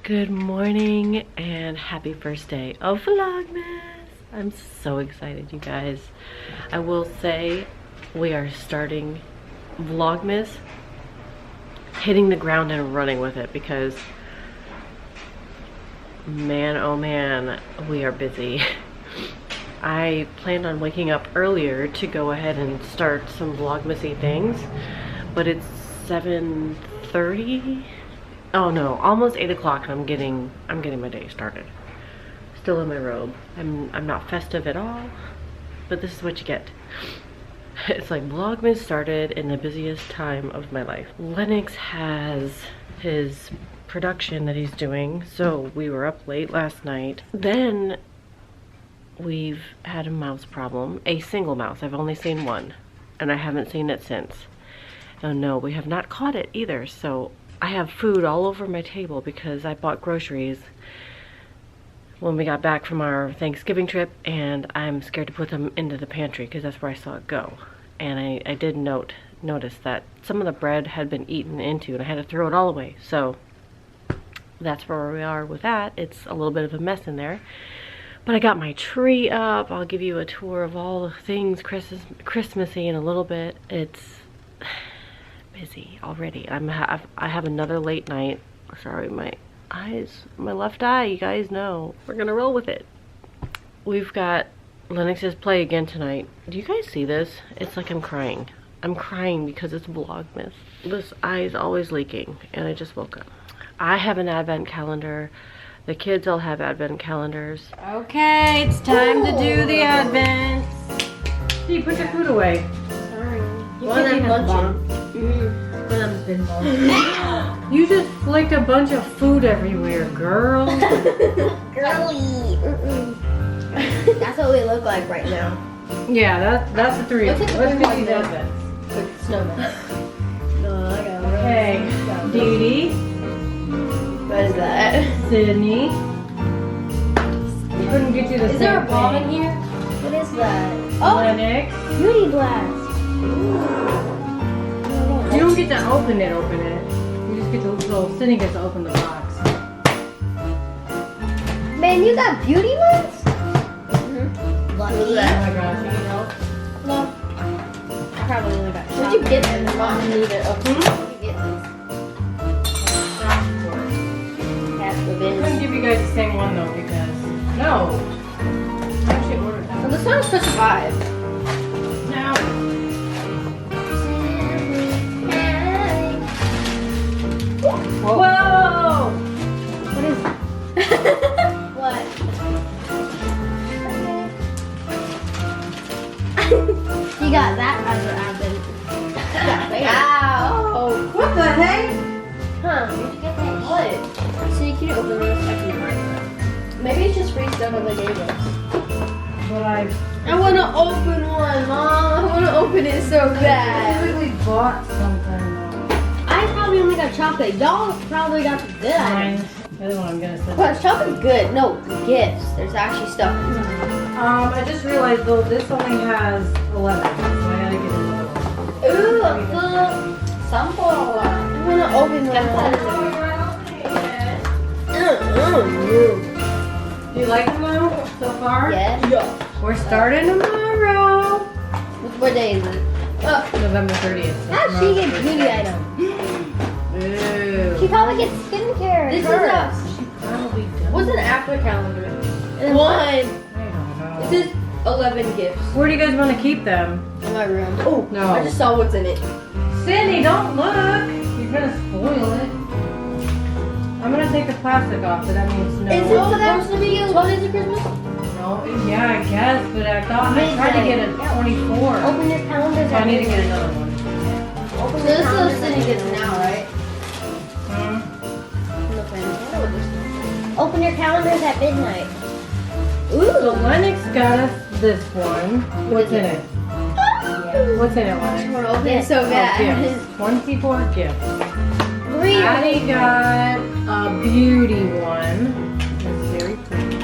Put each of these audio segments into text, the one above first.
Good morning and happy first day of Vlogmas. I'm so excited, you guys. I will say we are starting Vlogmas, hitting the ground and running with it because man, oh man, we are busy. I planned on waking up earlier to go ahead and start some Vlogmas-y things, but it's 7:30. Oh no, almost 8 o'clock and I'm getting my day started. Still in my robe. I'm not festive at all, but this is what you get. It's like Vlogmas started in the busiest time of my life. Lennox has his production that he's doing, so we were up late last night. Then we've had a mouse problem, a single mouse. I've only seen one and I haven't seen it since. And no, we have not caught it either, so I have food all over my table because I bought groceries when we got back from our Thanksgiving trip, and I'm scared to put them into the pantry because that's where I saw it go. And I did notice that some of the bread had been eaten into and I had to throw it all away. So that's where we are with that. It's a little bit of a mess in there. But I got my tree up. I'll give you a tour of all the things Christmassy in a little bit. It's busy already. I have another late night. Sorry, my left eye, you guys know. We're gonna roll with it. We've got Lennox's play again tonight. Do you guys see this? It's like I'm crying. I'm crying because it's Vlogmas. This eye is always leaking and I just woke up. I have an advent calendar. The kids all have advent calendars. Okay, it's time to do the advents. See, put your food away. Sorry. You just flicked a bunch of food everywhere, girl. Girly. That's what we look like right now. Yeah, that's the three. Let's do these advents. Snowman. Okay, Dee Dee. What is that? Sydney. We couldn't get you the same Is there a bomb thing. in here? What is that? Oh, Lennox. beauty blast. You don't get to open it. You just get to, little Sydney gets to open the box. Man, you got beauty ones? Mm-hmm. Lucky. Oh my gosh, you need help? No. I probably only got Where'd you get this? Mom needed it. Okay. Where'd you get this? I couldn't give you guys the same one though because no. I actually ordered that. Well, this one is such a vibe. No. Whoa! What is it? What? You got that as an advent. Ow! What the heck? Huh? Where'd you get that? What? So you can open this. I can break that. Maybe it's just free stuff on the gave us. But I want to open one, Mom. I want to open it so I bad. really bought something though. I probably only got chocolate. Y'all probably got the good items. The other one I'm gonna send. But chocolate's good. No, gifts. There's actually stuff in it. I just realized though this only has 11, so I gotta get another one. Ooh, the sample one. I want to open one. Do you like them though so far? Yeah. We're starting tomorrow. What day is it? November 30th. How does she get beauty items? Ooh. She probably gets skincare. This first. is She probably does. what's an after calendar? One. I don't know. This is 11 gifts. Where do you guys want to keep them? In my room. Oh, No. I just saw what's in it. Cindy, don't look. You're gonna spoil it. I'm gonna take the plastic off, but that means no. Is it supposed to be 12 days of Christmas? No, yeah, I guess, but I thought I tried to get a 24. Open your calendars. So I need to get another one. Open So your this is calendars. what Cindy gets now, right? Open your calendars at midnight. So Lennox got us this one. What's in it? What's in it, Lennox? want to open Yes. it so bad. Gifts. 24 gifts. 3 Addie got a beauty one. It's very pretty.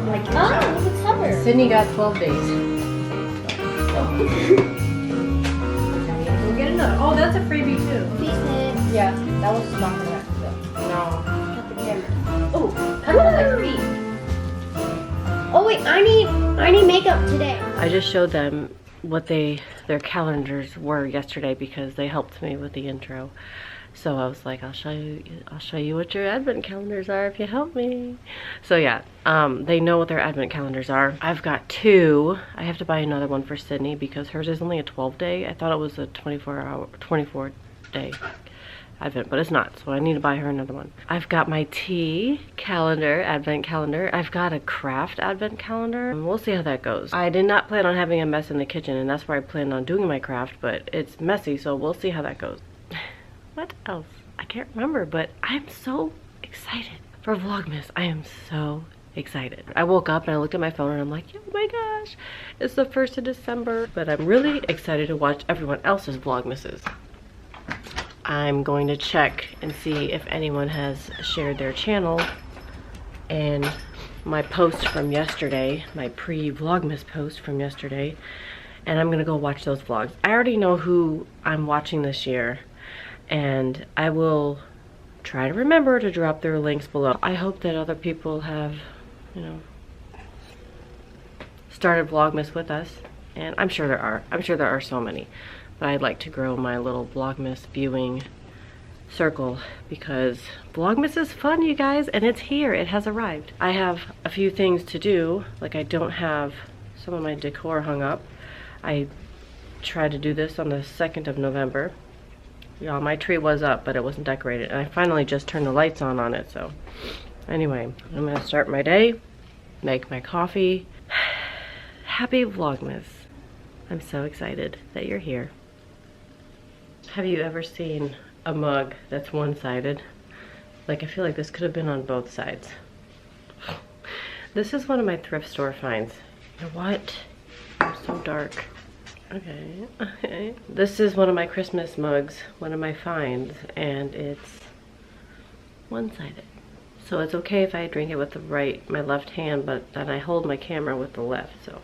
Like, oh, look at summer. Sydney got 12 days. get another. Oh, that's a freebie too. Piece it. Yeah, that one's not gonna have to No. Cut the camera. Oh, I want that free. Oh wait, I need makeup today. I just showed them what their calendars were yesterday because they helped me with the intro. So I was like, I'll show you what your advent calendars are if you help me. So yeah, they know what their advent calendars are. I've got 2. I have to buy another one for Sydney because hers is only a 12-day. I thought it was a 24-day advent, but it's not. So I need to buy her another one. I've got my tea calendar, advent calendar. I've got a craft advent calendar. We'll see how that goes. I did not plan on having a mess in the kitchen, and that's where I planned on doing my craft, but it's messy, so we'll see how that goes. What else? I can't remember, but I'm so excited for Vlogmas. I am so excited. I woke up and I looked at my phone and I'm like, oh my gosh, it's the 1st of December. But I'm really excited to watch everyone else's Vlogmases. I'm going to check and see if anyone has shared their channel and my post from yesterday, my pre-Vlogmas post from yesterday, and I'm gonna go watch those vlogs. I already know who I'm watching this year, and I will try to remember to drop their links below. I hope that other people have, you know, started Vlogmas with us, and I'm sure there are. I'm sure there are so many, but I'd like to grow my little Vlogmas viewing circle because Vlogmas is fun, you guys, and it's here. It has arrived. I have a few things to do, like I don't have some of my decor hung up. I tried to do this on the 2nd of November. Yeah, my tree was up, but it wasn't decorated. And I finally just turned the lights on it, so. Anyway, I'm gonna start my day, make my coffee. Happy Vlogmas. I'm so excited that you're here. Have you ever seen a mug that's one-sided? Like, I feel like this could have been on both sides. This is one of my thrift store finds. You know what? I'm so dark. Okay. This is one of my Christmas mugs, one of my finds, and it's one-sided. So it's okay if I drink it with my left hand, but then I hold my camera with the left, so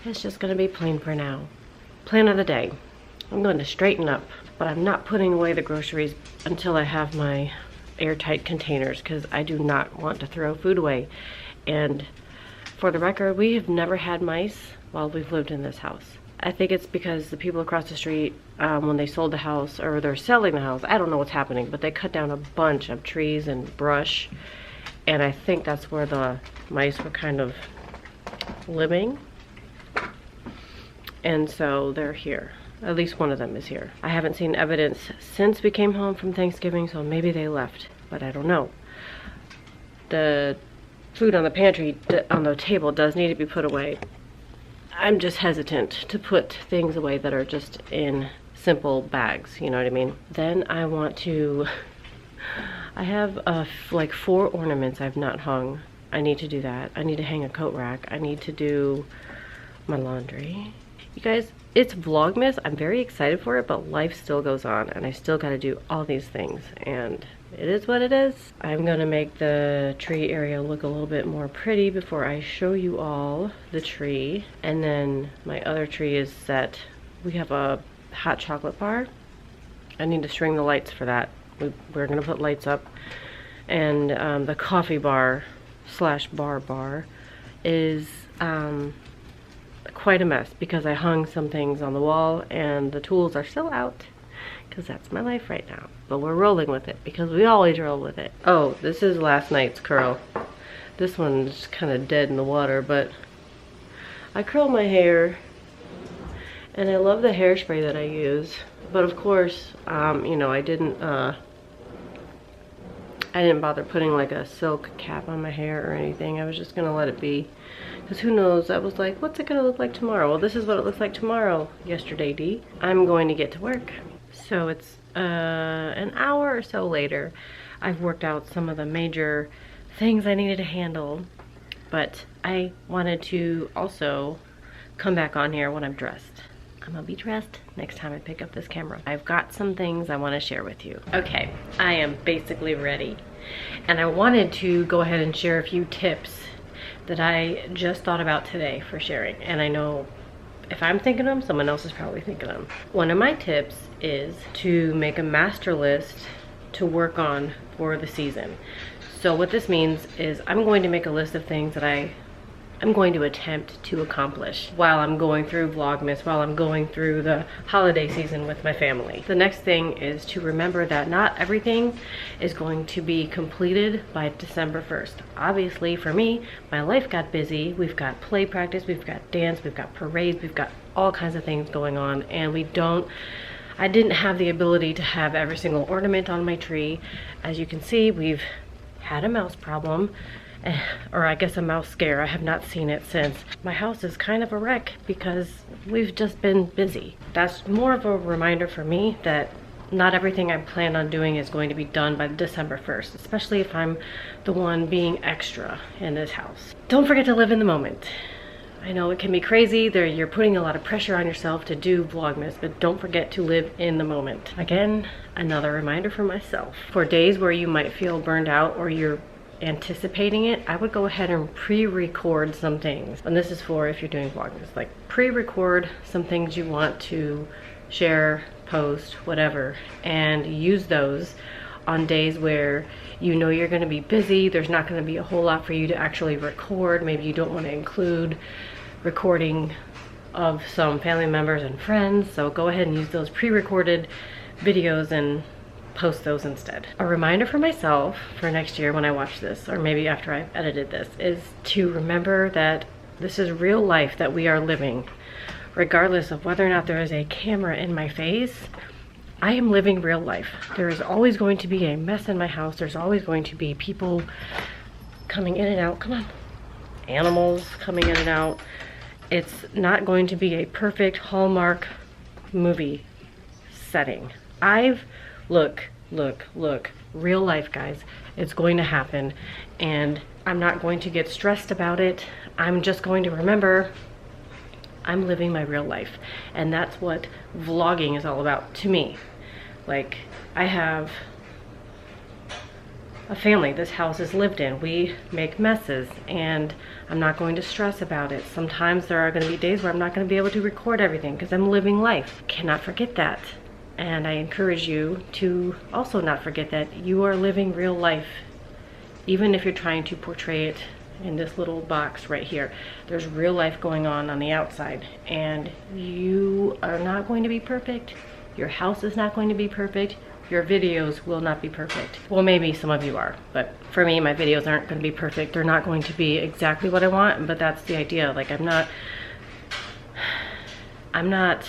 it's just gonna be plain for now. Plan of the day. I'm going to straighten up, but I'm not putting away the groceries until I have my airtight containers because I do not want to throw food away. And for the record, we have never had mice while we've lived in this house. I think it's because the people across the street, when they sold the house, or they're selling the house, I don't know what's happening, but they cut down a bunch of trees and brush, and I think that's where the mice were kind of living. And so they're here. At least one of them is here. I haven't seen evidence since we came home from Thanksgiving, so maybe they left, but I don't know. The food on the pantry, on the table, does need to be put away. I'm just hesitant to put things away that are just in simple bags, you know what I mean? Then I want to, I have like 4 ornaments I've not hung. I need to do that. I need to hang a coat rack. I need to do my laundry. You guys, it's Vlogmas. I'm very excited for it, but life still goes on and I still gotta do all these things, and it is what it is. I'm gonna make the tree area look a little bit more pretty before I show you all the tree. And then my other tree is set. We have a hot chocolate bar. I need to string the lights for that. We're gonna put lights up. And the coffee bar / bar is quite a mess because I hung some things on the wall and the tools are still out because that's my life right now. But we're rolling with it because we always roll with it. Oh, this is last night's curl. This one's kind of dead in the water, but I curl my hair and I love the hairspray that I use. But of course, you know, I didn't bother putting like a silk cap on my hair or anything. I was just gonna let it be. Because who knows, I was like, what's it gonna look like tomorrow? Well, this is what it looks like tomorrow, yesterday, Dee. I'm going to get to work. So it's an hour or so later. I've worked out some of the major things I needed to handle, but I wanted to also come back on here when I'm dressed. I'm gonna be dressed next time I pick up this camera. I've got some things I wanna share with you. Okay, I am basically ready. And I wanted to go ahead and share a few tips that I just thought about today for sharing. And I know if I'm thinking of them, someone else is probably thinking of them. One of my tips is to make a master list to work on for the season. So what this means is I'm going to make a list of things that I'm going to attempt to accomplish while I'm going through Vlogmas, while I'm going through the holiday season with my family. The next thing is to remember that not everything is going to be completed by December 1st. Obviously for me, my life got busy. We've got play practice, we've got dance, we've got parades, we've got all kinds of things going on, and I didn't have the ability to have every single ornament on my tree. As you can see, we've had a mouse problem, or I guess a mouse scare. I have not seen it since. My house is kind of a wreck because we've just been busy. That's more of a reminder for me that not everything I plan on doing is going to be done by December 1st, especially if I'm the one being extra in this house. Don't forget to live in the moment. I know it can be crazy. You're putting a lot of pressure on yourself to do Vlogmas, but don't forget to live in the moment. Again, another reminder for myself. For days where you might feel burned out or you're anticipating it, I would go ahead and pre-record some things. And this is for if you're doing Vlogmas, like pre-record some things you want to share, post, whatever, and use those on days where you know you're going to be busy. There's not going to be a whole lot for you to actually record. Maybe you don't want to include recording of some family members and friends, so go ahead and use those pre-recorded videos and post those instead. A reminder for myself for next year when I watch this, or maybe after I've edited this, is to remember that this is real life that we are living. Regardless of whether or not there is a camera in my face, I am living real life. There is always going to be a mess in my house. There's always going to be people coming in and out. Come on. Animals coming in and out. It's not going to be a perfect Hallmark movie setting. Look, real life, guys. It's going to happen, and I'm not going to get stressed about it. I'm just going to remember I'm living my real life, and that's what vlogging is all about to me. Like, I have a family this house is lived in. We make messes, and I'm not going to stress about it. Sometimes there are going to be days where I'm not going to be able to record everything because I'm living life. Cannot forget that. And I encourage you to also not forget that you are living real life, even if you're trying to portray it in this little box right here. There's real life going on the outside, and you are not going to be perfect. Your house is not going to be perfect. Your videos will not be perfect. Well, maybe some of you are, but for me, my videos aren't going to be perfect. They're not going to be exactly what I want, but that's the idea. Like, I'm not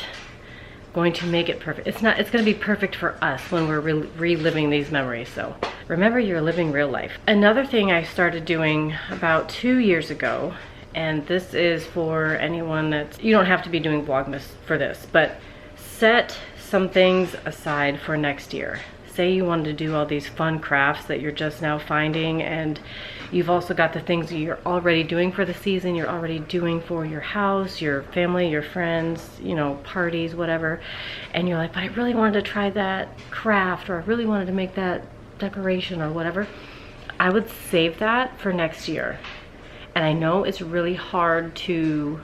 going to make it perfect. It's going to be perfect for us when we're reliving these memories. So remember, you're living real life. Another thing I started doing about 2 years ago, and this is for anyone you don't have to be doing Vlogmas for this, but set some things aside for next year. Say you wanted to do all these fun crafts that you're just now finding, and you've also got the things that you're already doing for the season, you're already doing for your house, your family, your friends, you know, parties, whatever, and you're like, but I really wanted to try that craft, or I really wanted to make that decoration or whatever. I would save that for next year. And I know it's really hard to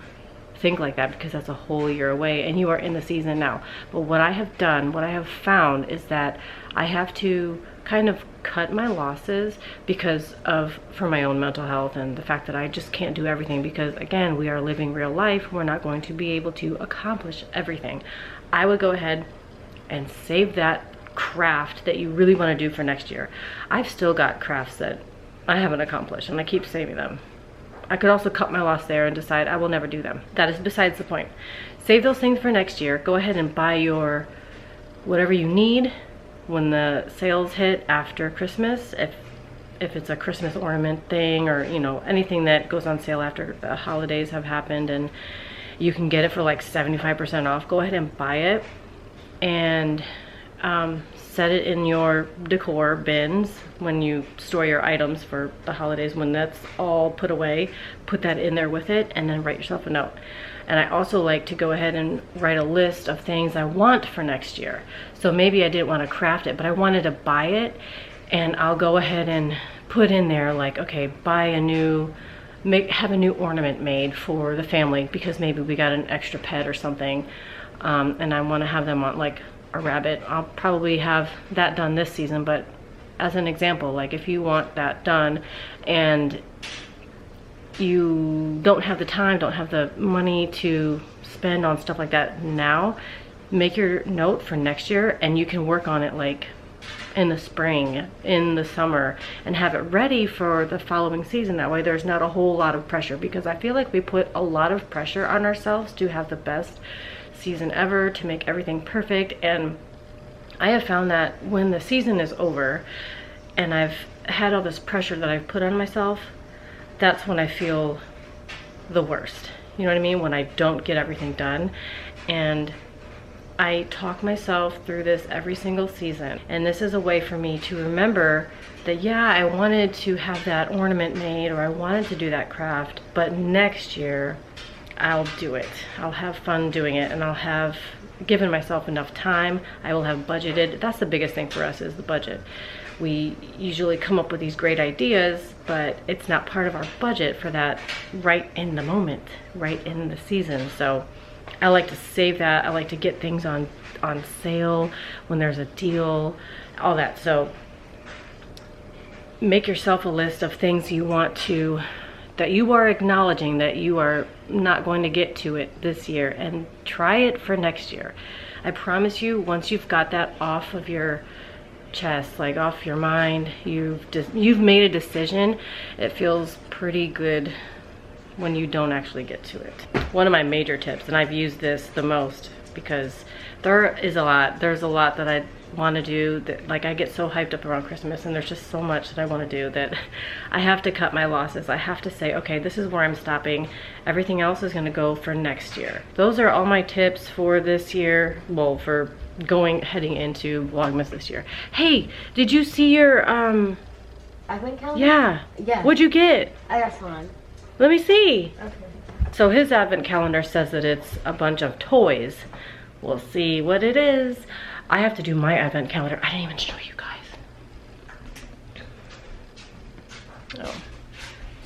think like that because that's a whole year away and you are in the season now. But what I have done, what I have found, is that I have to kind of cut my losses for my own mental health and the fact that I just can't do everything, because again, we are living real life. We're not going to be able to accomplish everything. I would go ahead and save that craft that you really want to do for next year. I've still got crafts that I haven't accomplished, and I keep saving them. I could also cut my loss there and decide I will never do them. That is besides the point. Save those things for next year. Go ahead and buy your whatever you need when the sales hit after Christmas. If it's a Christmas ornament thing, or you know, anything that goes on sale after the holidays have happened and you can get it for like 75% off, go ahead and buy it and set it in your decor bins when you store your items for the holidays. When that's all put away, put that in there with it, and then write yourself a note. And I also like to go ahead and write a list of things I want for next year. So maybe I didn't want to craft it, but I wanted to buy it, and I'll go ahead and put in there like, okay, buy a new have a new ornament made for the family because maybe we got an extra pet or something, and I want to have them on like a rabbit. I'll probably have that done this season, but as an example, like if you want that done and you don't have the time, don't have the money to spend on stuff like that now, make your note for next year and you can work on it like in the spring, in the summer, and have it ready for the following season. That way there's not a whole lot of pressure, because I feel like we put a lot of pressure on ourselves to have the best season ever, to make everything perfect. And I have found that when the season is over and I've had all this pressure that I've put on myself, that's when I feel the worst. You know what I mean? When I don't get everything done. And I talk myself through this every single season. And this is a way for me to remember that, yeah, I wanted to have that ornament made, or I wanted to do that craft, but next year I'll do it. I'll have fun doing it, and I'll have given myself enough time. I will have budgeted. That's the biggest thing for us, is the budget. We usually come up with these great ideas, but it's not part of our budget for that right in the moment, right in the season. So I like to save that. I like to get things on sale when there's a deal, all that. So make yourself a list of things you want to, that you are acknowledging that you are not going to get to it this year, and try it for next year. I promise you, once you've got that off of your chest, like off your mind, you've made a decision, it feels pretty good when you don't actually get to it. One of my major tips, and I've used this the most because there's a lot that I want to do, that like I get so hyped up around Christmas, and there's just so much that I want to do that I have to cut my losses. I have to say, okay, this is where I'm stopping. Everything else is going to go for next year. Those are all my tips for this year. Well, for heading into Vlogmas this year. Hey, did you see your advent calendar? Yeah. What'd you get? I got slime. Let me see. Okay. So his advent calendar says that it's a bunch of toys. We'll see what it is. I have to do my advent calendar. I didn't even show you guys. Oh.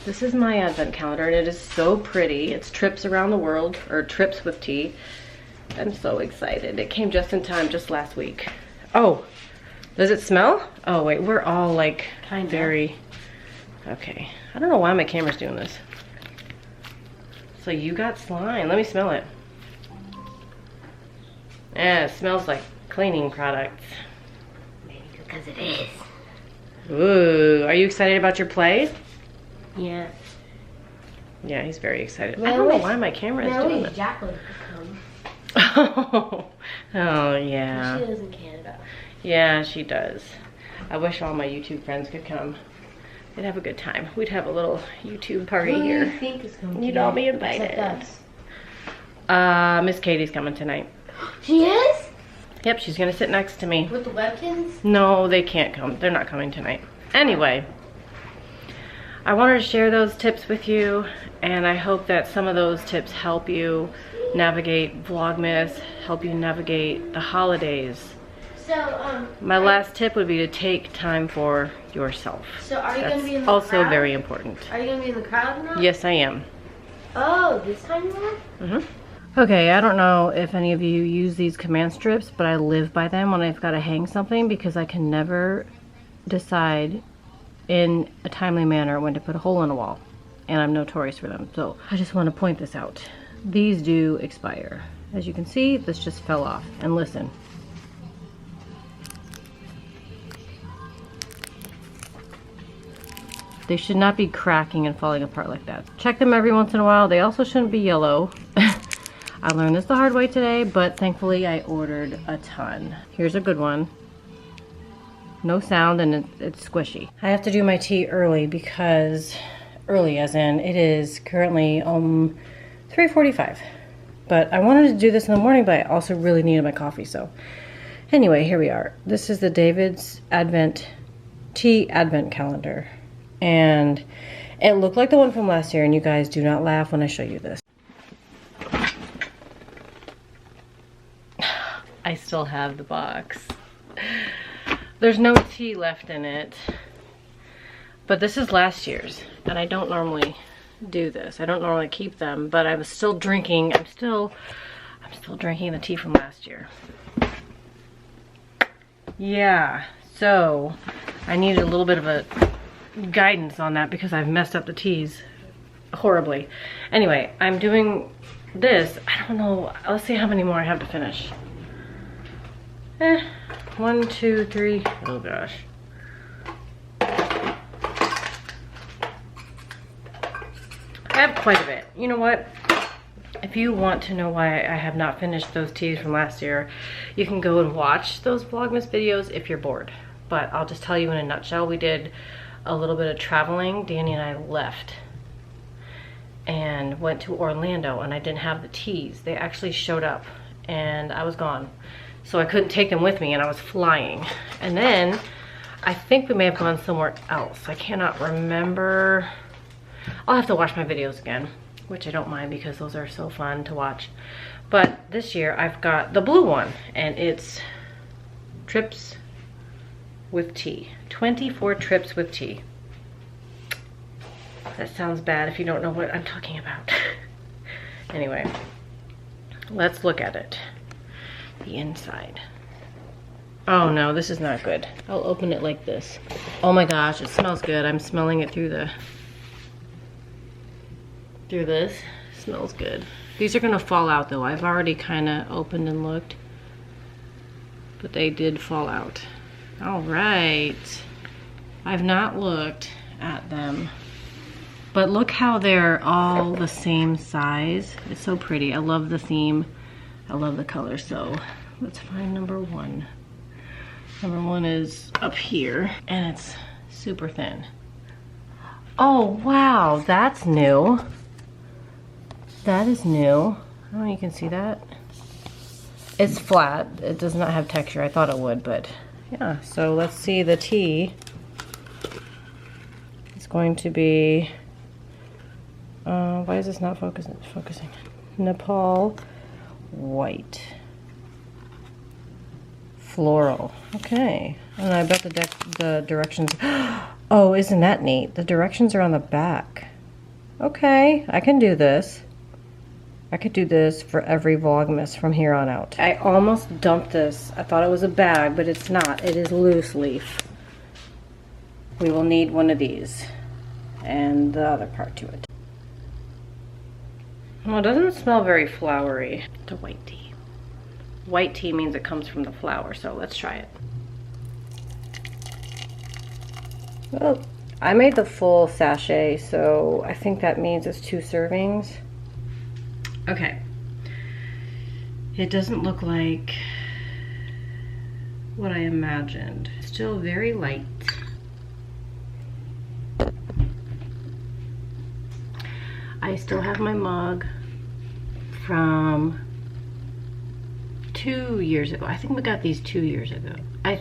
This is my advent calendar, and it is so pretty. It's trips around the world, or trips with tea. I'm so excited. It came just in time, just last week. Oh, does it smell? Oh wait, we're all like very, okay. I don't know why my camera's doing this. So you got slime, let me smell it. Yeah, it smells like cleaning products. Maybe because it is. Ooh, are you excited about your play? Yeah. Yeah, he's very excited. I don't know why my camera is doing it. Jacqueline could come. Oh, yeah. She lives in Canada. Yeah, she does. I wish all my YouTube friends could come. We'd have a good time. We'd have a little YouTube party here. Who do you think is coming? You'd all be invited. Except us. Miss Katie's coming tonight. She is? Yep, she's gonna sit next to me. With the webkins? No, they can't come. They're not coming tonight. Anyway, I wanted to share those tips with you, and I hope that some of those tips help you navigate Vlogmas, help you navigate the holidays. So, my last tip would be to take time for yourself. So are you That's going to be in the also crowd? very important. Are you going to be in the crowd now? Yes, I am. Oh, this time you are? Mm-hmm. Okay, I don't know if any of you use these command strips, but I live by them when I've got to hang something, because I can never decide in a timely manner when to put a hole in a wall, and I'm notorious for them. So I just want to point this out. These do expire. As you can see, this just fell off. And listen. They should not be cracking and falling apart like that. Check them every once in a while. They also shouldn't be yellow. I learned this the hard way today, but thankfully I ordered a ton. Here's a good one. No sound, and it's squishy. I have to do my tea early because, early as in, it is currently 3:45. But I wanted to do this in the morning, but I also really needed my coffee, so. Anyway, here we are. This is the David's Tea Advent Calendar. And it looked like the one from last year, and you guys do not laugh when I show you this. I still have the box. There's no tea left in it, but this is last year's, and I don't normally do this. I don't normally keep them, but I was still drinking. I'm still drinking the tea from last year. Yeah, so I needed a little bit of a guidance on that because I've messed up the teas horribly. Anyway, I'm doing this. I don't know. Let's see how many more I have to finish. 1, 2, 3. Oh gosh. I have quite a bit. You know what? If you want to know why I have not finished those teas from last year, you can go and watch those Vlogmas videos if you're bored. But I'll just tell you in a nutshell, we did a little bit of traveling. Danny and I left and went to Orlando, and I didn't have the teas. They actually showed up and I was gone. So I couldn't take them with me and I was flying. And then I think we may have gone somewhere else. I cannot remember. I'll have to watch my videos again, which I don't mind because those are so fun to watch. But this year I've got the blue one, and it's trips with tea. 24 trips with tea. That sounds bad if you don't know what I'm talking about. Anyway, let's look at it. The inside. Oh no, this is not good. I'll open it like this. Oh my gosh, it smells good. I'm smelling it through this. Smells good. These are gonna fall out though. I've already kind of opened and looked, but they did fall out. All right. I've not looked at them, but look how they're all the same size. It's so pretty. I love the theme. I love the color. So let's find number 1. Number 1 is up here and it's super thin. Oh wow, that's new. That is new. I don't know if you can see that. It's flat. It does not have texture. I thought it would, but yeah. So let's see the tea. It's going to be, why is this not focusing? Nepal white. Floral. Okay. And I bet the directions, oh, isn't that neat? The directions are on the back. Okay, I can do this. I could do this for every Vlogmas from here on out. I almost dumped this. I thought it was a bag, but it's not. It is loose leaf. We will need one of these and the other part to it. Well, it doesn't smell very flowery. It's a white tea. White tea means it comes from the flower, so let's try it. Well, I made the full sachet, so I think that means it's 2 servings. Okay. It doesn't look like what I imagined. Still very light. I still have my mug from 2 years ago. I think we got these 2 years ago. I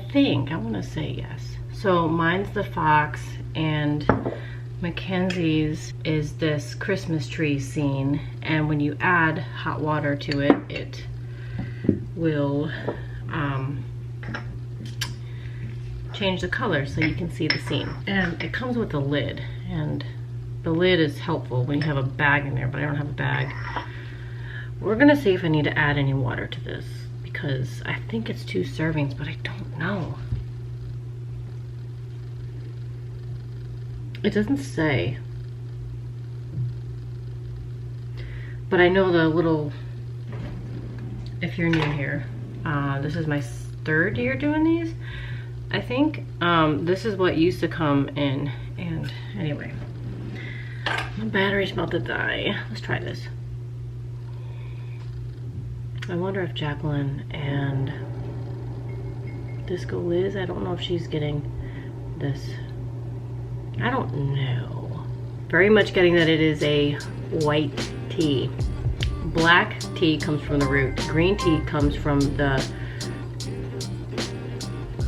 want to say yes. So mine's the fox, and Mackenzie's is this Christmas tree scene, and when you add hot water to it, it will change the color so you can see the scene. And it comes with a lid, and the lid is helpful when you have a bag in there, but I don't have a bag. We're gonna see if I need to add any water to this, because I think it's 2 servings, but I don't know. It doesn't say. But I know the little, if you're new here, this is my 3rd year doing these, I think. This is what used to come in, and anyway. My battery's about to die. Let's try this. I wonder if Jacqueline and Disco Liz, I don't know if she's getting this. I don't know. Very much getting that it is a white tea. Black tea comes from the root. Green tea comes from the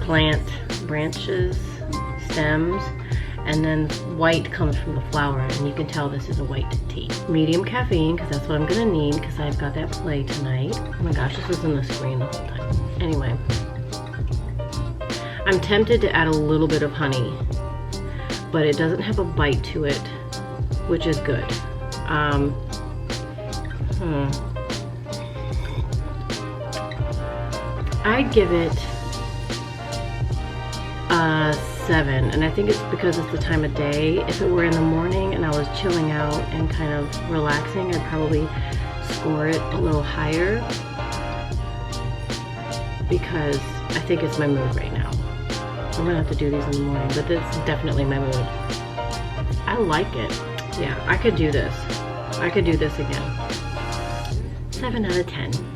plant branches, stems, and then white comes from the flower, and you can tell this is a white tea. Medium caffeine, because that's what I'm gonna need, because I've got that play tonight. Oh my gosh, this was in the screen the whole time. Anyway, I'm tempted to add a little bit of honey, but it doesn't have a bite to it. which is good. I'd give it a 7, and I think it's because it's the time of day. If it were in the morning and I was chilling out and kind of relaxing, I'd probably score it a little higher, because I think it's my mood right now. I'm gonna have to do these in the morning, but this is definitely my mood. I like it. Yeah, I could do this. I could do this again. 7 out of 10.